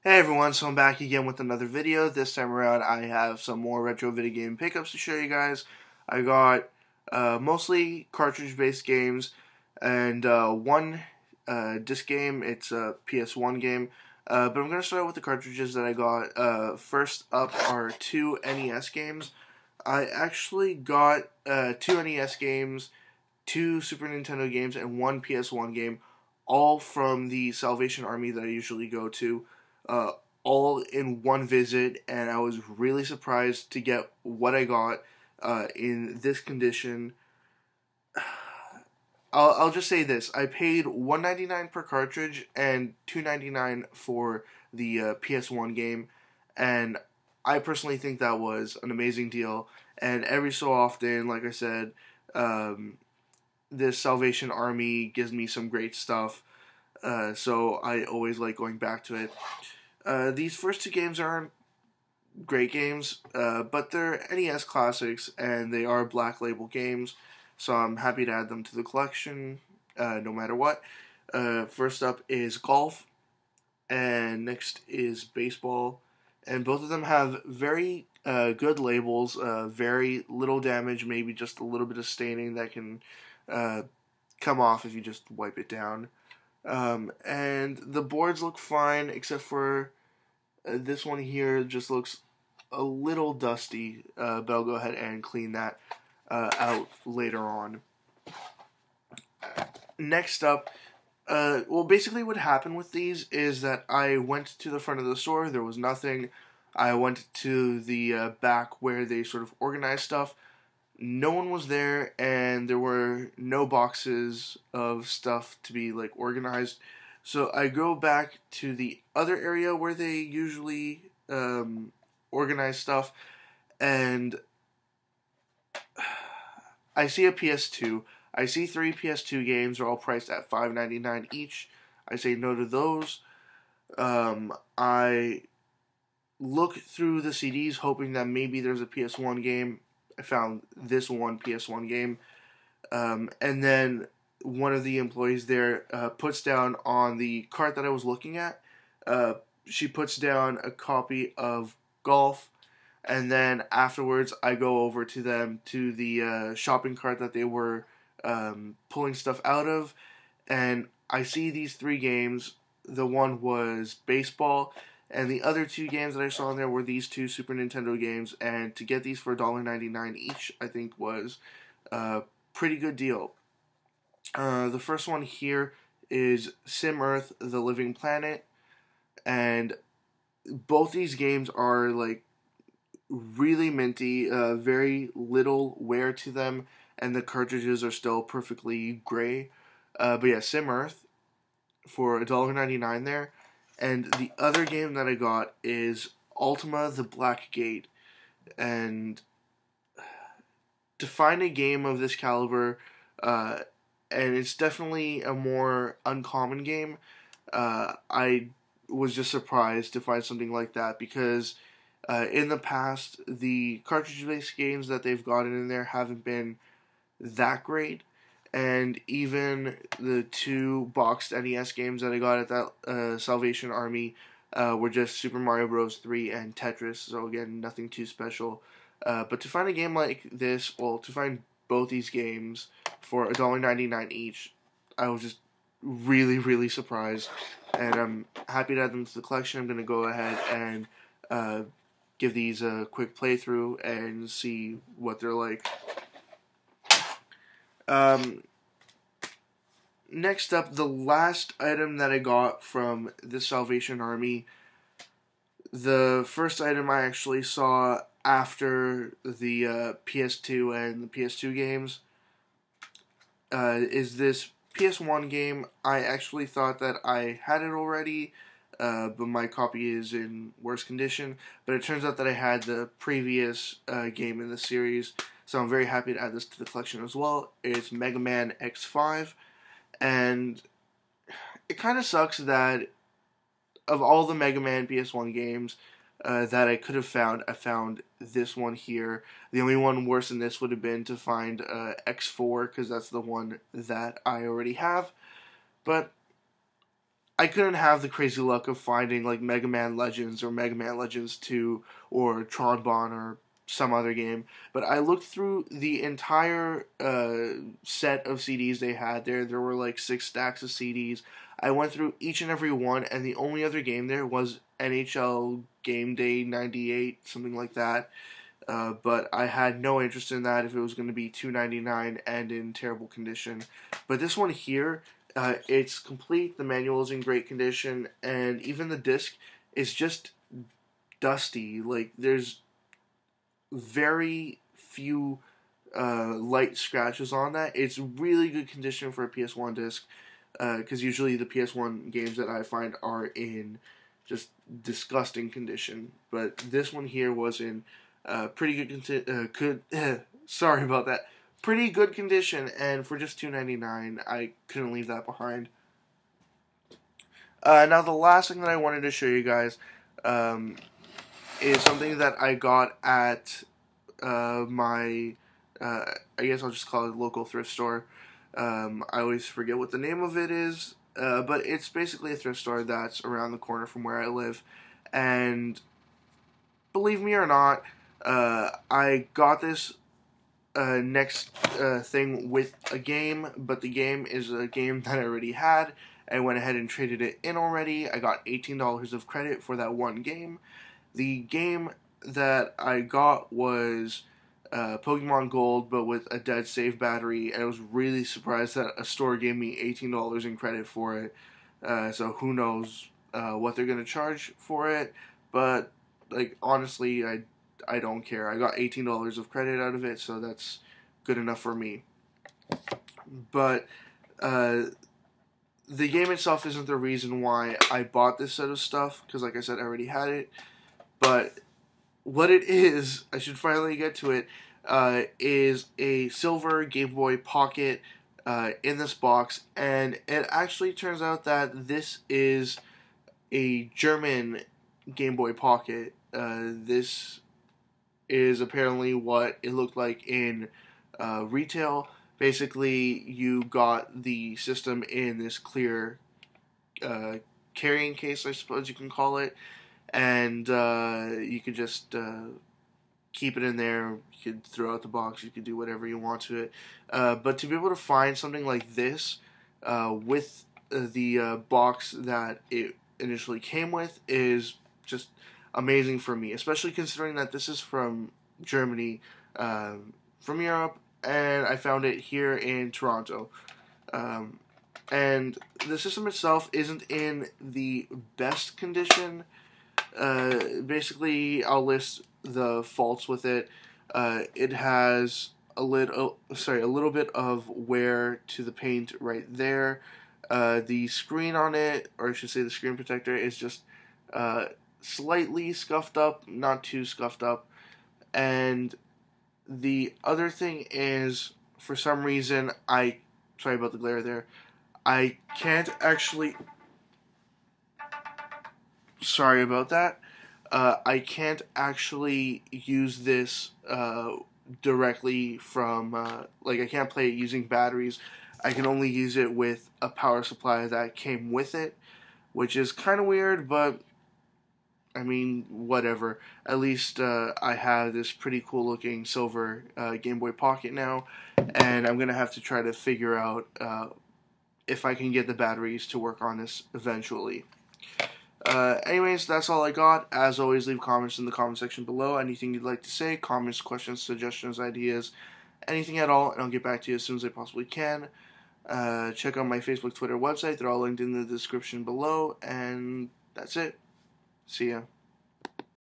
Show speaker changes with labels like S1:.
S1: Hey everyone, so I'm back again with another video. This time around I have some more retro video game pickups to show you guys. I got mostly cartridge based games and one disc game. It's a PS1 game. But I'm going to start with the cartridges that I got. First up are two NES games. I actually got two NES games, two Super Nintendo games, and one PS1 game, all from the Salvation Army that I usually go to. Uh, all in one visit, and I was really surprised to get what I got in this condition. I'll just say this: I paid $1.99 per cartridge and $2.99 for the PS1 game, and I personally think that was an amazing deal. And every so often, like I said, this Salvation Army gives me some great stuff, so I always like going back to it. These first two games aren't great games, but they're NES classics, and they are Black Label games, so I'm happy to add them to the collection, no matter what. First up is Golf, and next is Baseball, and both of them have very good labels, very little damage, maybe just a little bit of staining that can come off if you just wipe it down. And the boards look fine, except for this one here just looks a little dusty, but I'll go ahead and clean that out later on. Next up, well, basically what happened with these is that I went to the front of the store, there was nothing. I went to the back where they sort of organize stuff. No one was there, and there were no boxes of stuff to be like organized. So I go back to the other area where they usually organize stuff, and I see a PS2. I see three PS2 games. They're all priced at $5.99 each. I say no to those. I look through the CDs hoping that maybe there's a PS1 game. I found this one PS1 game. And then one of the employees there puts down on the cart that I was looking at, she puts down a copy of Golf, and then afterwards I go over to them to the shopping cart that they were pulling stuff out of, and I see these three games. The one was Baseball, and the other two games that I saw in there were these two Super Nintendo games, and to get these for $1.99 each, I think was a pretty good deal. The first one here is Sim Earth, The Living Planet, and both these games are like really minty, very little wear to them, and the cartridges are still perfectly gray. But yeah, Sim Earth for $1.99 there. And the other game that I got is Ultima the Black Gate. And to find a game of this caliber, and it's definitely a more uncommon game, I was just surprised to find something like that, because in the past, the cartridge-based games that they've gotten in there haven't been that great. And even the two boxed NES games that I got at that Salvation Army were just Super Mario Bros. 3 and Tetris, so again, nothing too special. But to find a game like this, well, to find both these games for $1.99 each, I was just really, really surprised. And I'm happy to add them to the collection. I'm going to go ahead and give these a quick playthrough and see what they're like. Next up, the last item that I got from the Salvation Army. The first item I actually saw after the PS2 and the PS2 games is this PS1 game. I actually thought that I had it already, but my copy is in worse condition. But it turns out that I had the previous game in the series, so I'm very happy to add this to the collection as well. It's Mega Man X5, and it kind of sucks that of all the Mega Man PS1 games that I could have found, I found this one here. The only one worse than this would have been to find X4, because that's the one that I already have. But I couldn't have the crazy luck of finding like Mega Man Legends or Mega Man Legends 2 or Tron Bonne or some other game. But I looked through the entire set of CDs they had there. There were like 6 stacks of CDs. I went through each and every one, and the only other game there was NHL Game Day 98, something like that. But I had no interest in that if it was going to be $2.99 and in terrible condition. But this one here, it's complete. The manual is in great condition, and even the disc is just dusty. Like, there's very few light scratches on that. It's really good condition for a PS1 disc, because usually the PS1 games that I find are in just disgusting condition. But this one here was in pretty good sorry about that. Pretty good condition, and for just $2.99, I couldn't leave that behind. Now the last thing that I wanted to show you guys is something that I got at my, I guess I'll just call it local thrift store. I always forget what the name of it is, but it's basically a thrift store that's around the corner from where I live. And believe me or not, I got this next thing with a game, but the game is a game that I already had. I went ahead and traded it in already. I got $18 of credit for that one game. The game that I got was Pokemon Gold, but with a dead save battery, and I was really surprised that a store gave me $18 in credit for it. So who knows what they're going to charge for it, but like honestly, I don't care. I got $18 of credit out of it, so that's good enough for me. But the game itself isn't the reason why I bought this set of stuff, because like I said, I already had it. But what it is, I should finally get to it, is a silver Game Boy Pocket in this box, and it actually turns out that this is a German Game Boy Pocket. This is apparently what it looked like in retail. Basically, you got the system in this clear carrying case, I suppose you can call it, and you could just keep it in there. You could throw out the box. You could do whatever you want to it. But to be able to find something like this with the box that it initially came with is just amazing for me, especially considering that this is from Germany, from Europe, and I found it here in Toronto. And the system itself isn't in the best condition. Basically, I'll list the faults with it. It has a little bit of wear to the paint right there. The screen on it, or I should say the screen protector, is just slightly scuffed up, not too scuffed up. And the other thing is, for some reason, sorry about the glare there, I can't actually, sorry about that, I can't actually use this directly from, like I can't play it using batteries. I can only use it with a power supply that came with it, which is kind of weird, but I mean, whatever. At least I have this pretty cool looking silver Game Boy Pocket now, and I'm going to have to try to figure out if I can get the batteries to work on this eventually. Anyways, that's all I got. As always, leave comments in the comment section below. Anything you'd like to say, comments, questions, suggestions, ideas, anything at all, and I'll get back to you as soon as I possibly can. Check out my Facebook, Twitter, website. They're all linked in the description below, and that's it. See ya.